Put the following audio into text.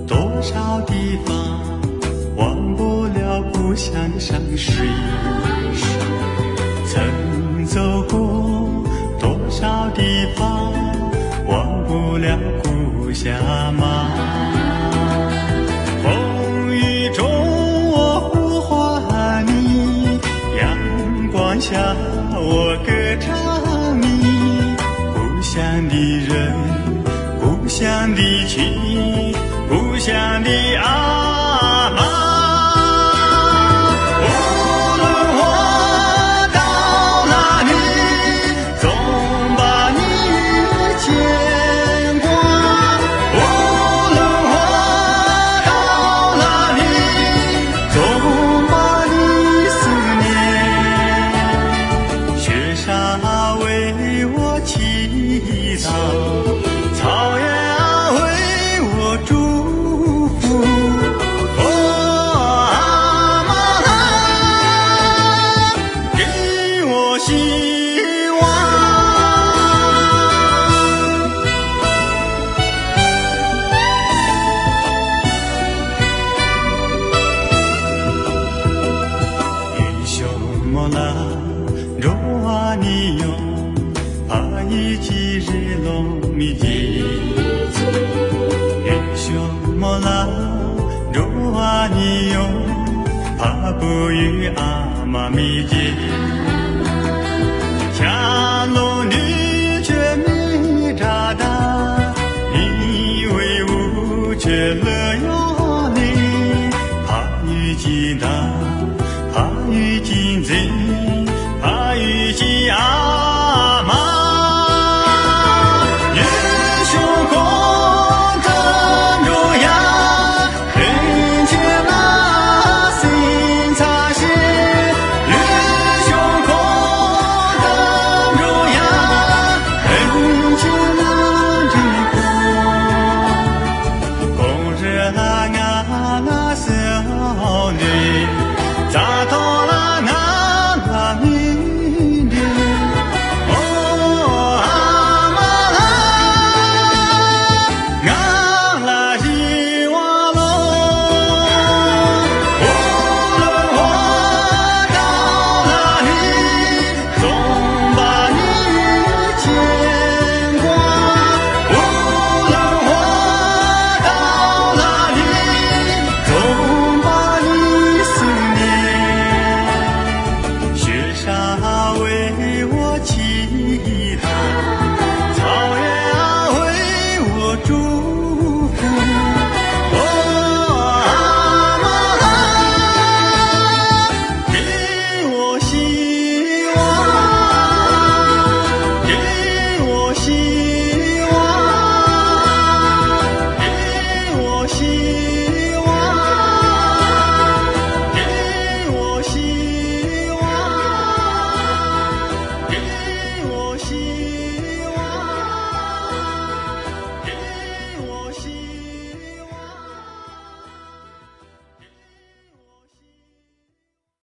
多少地方，忘不了故乡山水。曾走过多少地方，忘不了故乡吗？风雨中我呼唤你，阳光下我歌唱你。故乡的人，故乡的情，故乡的爱。草原为我祝福，妈妈给我希望。英雄莫拉罗瓦尼哟，帕伊吉日隆米吉，英雄莫拉罗瓦尼哟，帕布于阿玛米吉，加罗女却米扎达，你为吾却乐哟哩，帕于吉达，帕于金贼，帕于吉阿。